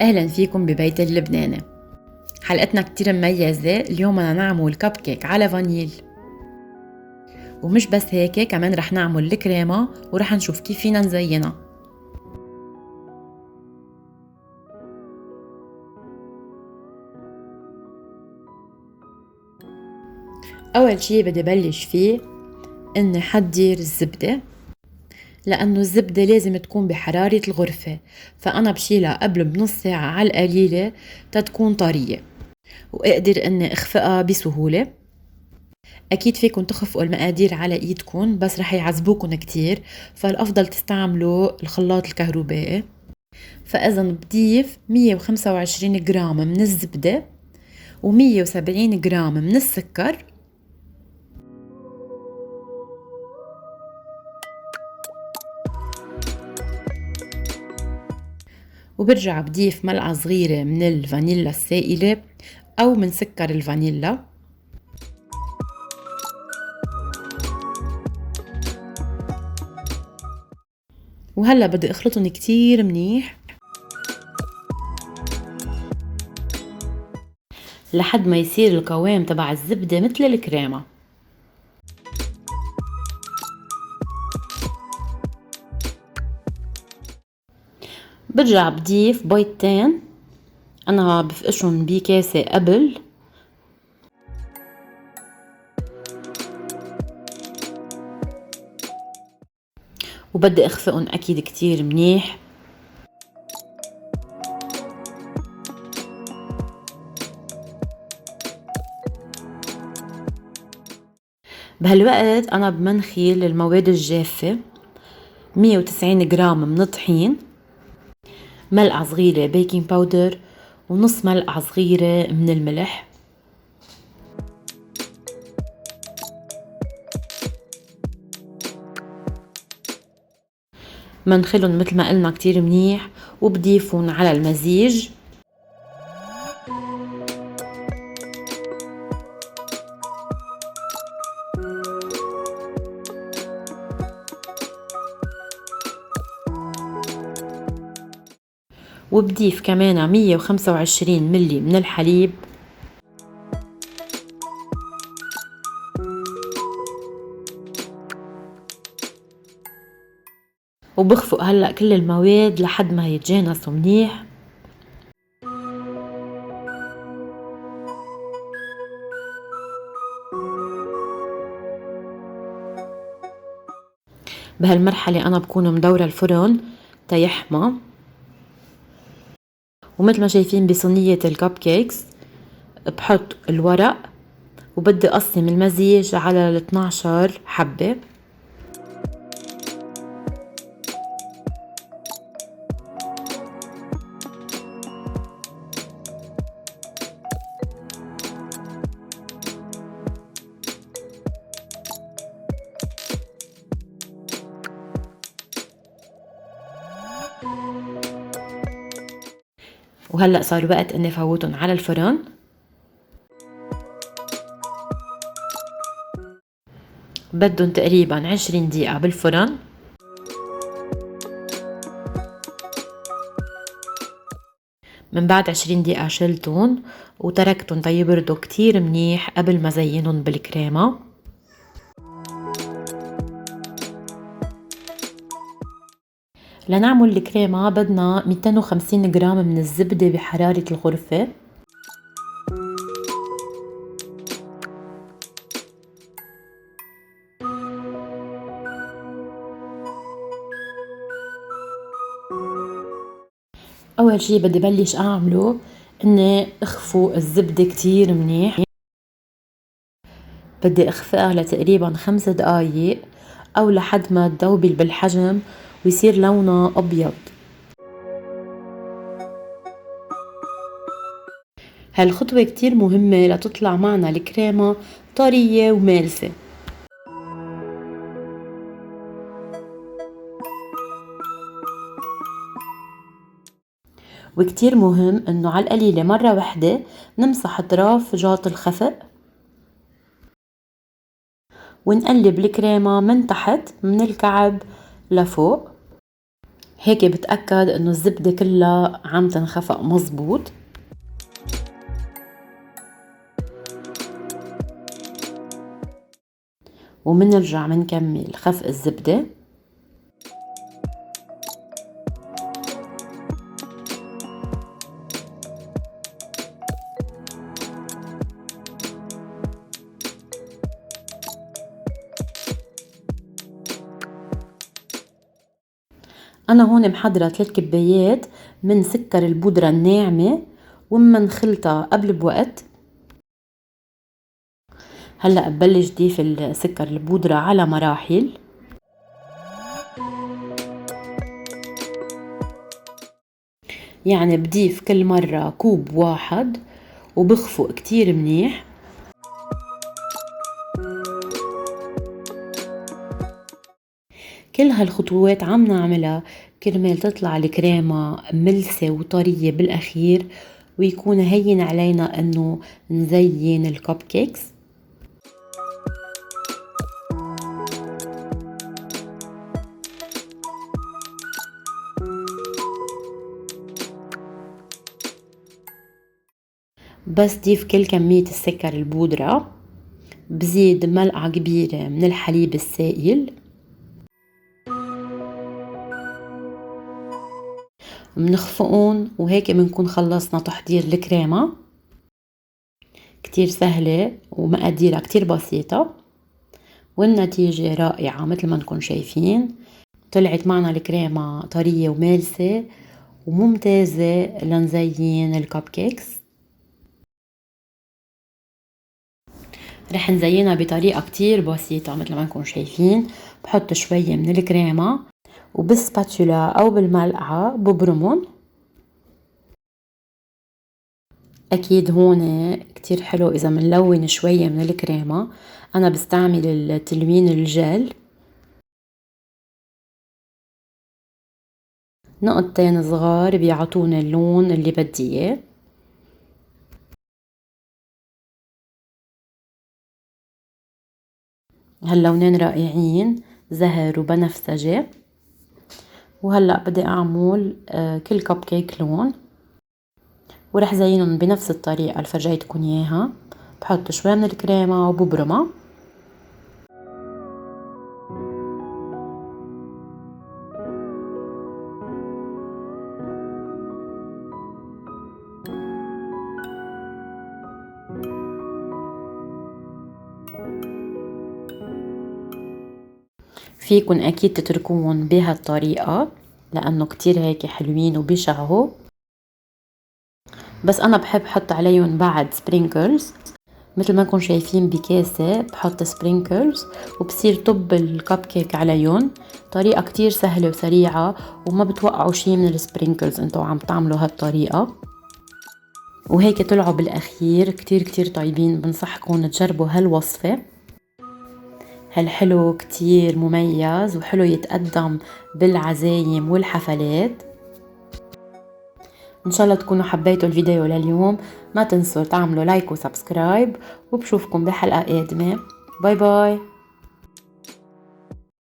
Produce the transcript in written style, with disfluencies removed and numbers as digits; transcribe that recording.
أهلا فيكم ببيت اللبناني. حلقتنا كتير مميزة. اليوم بدنا نعمل كب كيك على فانيل، ومش بس هيك، كمان رح نعمل الكريمة ورح نشوف كيف فينا نزينها. أول شي بدي بلش فيه إني حضر الزبدة، لأنه الزبدة لازم تكون بحرارة الغرفة، فأنا بشيلها قبل بنص ساعة على القليلة تتكون طرية وأقدر إني أخفقها بسهولة. أكيد فيكن تخفقوا المقادير على إيدكن، بس رح يعذبوكن كتير، فالأفضل تستعملوا الخلاط الكهربائي. فإذا بضيف 125 جرام من الزبدة و170 جرام من السكر، وبرجع بضيف ملعقة صغيرة من الفانيلا السائلة أو من سكر الفانيلا، وهلأ بدي اخلطهم كتير منيح لحد ما يصير القوام تبع الزبدة مثل الكريمة. برجع بضيف بيضتين، أنا بفقشهم بكاسة قبل، وبدي اخفقهم أكيد كتير منيح. بهالوقت أنا بمنخل المواد الجافة 190 جرام من الطحين، ملعقة صغيرة بيكنج باودر، ونص ملعقة صغيرة من الملح. منخلهم مثل ما قلنا كتير منيح، وبضيفهم على المزيج. وبضيف كمان 125 ملي من الحليب، وبخفق هلأ كل المواد لحد ما يتجانسوا منيح. بهالمرحلة أنا بكون مدورة الفرن تيحمى، ومثل ما شايفين بصينية الكب كيكس بحط الورق، وبدي أقسم المزيج على 12 حبة. وهلأ صار وقت اني فوتهم على الفرن. بدهم تقريبا 20 دقيقة بالفرن. من بعد 20 دقيقة شلتهم وتركتهم تيبردوا كتير منيح قبل ما زينهم بالكريمة. لنعمل الكريمة بدنا 250 جرام من الزبدة بحرارة الغرفة، أول شي بدي بلش أعمله إني أخفق الزبدة كتير منيح. بدي أخفقها لتقريبا 5 دقايق أو لحد ما تذوبل بالحجم ويصير لونها أبيض. هالخطوة كتير مهمة لتطلع معنا الكريمة طرية ومالسة. وكتير مهم انه على القليلة مرة واحدة نمسح اطراف جاط الخفق، ونقلب الكريمة من تحت من الكعب لفوق. هيك بتأكد انه الزبدة كلها عم تنخفق مزبوط. ومنرجع منكمل خفق الزبدة. أنا هون محضرة 3 كبايات من سكر البودرة الناعمة ومنخلطها قبل بوقت. هلأ ببلش ضيف السكر البودرة على مراحل. يعني بضيف كل مرة كوب واحد وبخفق كتير منيح. كل هالخطوات عم نعملها كرمال تطلع الكريمة ملسة وطرية بالأخير، ويكون هين علينا انه نزين الكب كيكس. بس ضيف كل كمية السكر البودرة، بزيد ملعقة كبيرة من الحليب السائل، منخفقون وهيك بنكون خلصنا تحضير الكريمة. كتير سهلة ومقاديرها كتير بسيطة، والنتيجة رائعة مثل ما نكون شايفين. طلعت معنا الكريمة طرية ومالسة وممتازة لنزين الكب كيكس. رح نزينها بطريقة كتير بسيطة مثل ما نكون شايفين. بحط شوية من الكريمة وبالسباتولا أو بالملعقة ببرمون. أكيد هون كتير حلو إذا منلون شوية من الكريمة. أنا بستعمل التلوين الجل، نقطتين صغار بيعطونا اللون اللي بدي إياه. هاللونين رائعين، زهر وبنفسجي. وهلأ بدي أعمل كل كب كيك لون، ورح زينهم بنفس الطريقة اللي فرجيتكم إياها. بحط شوي من الكريمة وببرمها. فيكن أكيد تتركوهم بهالطريقة لأنه كتير هيك حلوين وبيشهوا. بس أنا بحب حط عليهم بعد سبرينكلز. مثل ما نكون شايفين بكاسة بحط سبرينكلز وبصير طب الكب كيك عليهم. طريقة كتير سهلة وسريعة وما بتوقعوا شي من السبرينكلز انتو عم تعملوا هالطريقة. وهيك طلعوا بالأخير كتير كتير طيبين. بنصحكم تجربوا هالوصفة. هالحلو كتير مميز وحلو يتقدم بالعزايم والحفلات. ان شاء الله تكونوا حبيتوا الفيديو لليوم. ما تنسوا تعملوا لايك وسبسكرايب، وبشوفكم بحلقة قادمة. باي باي.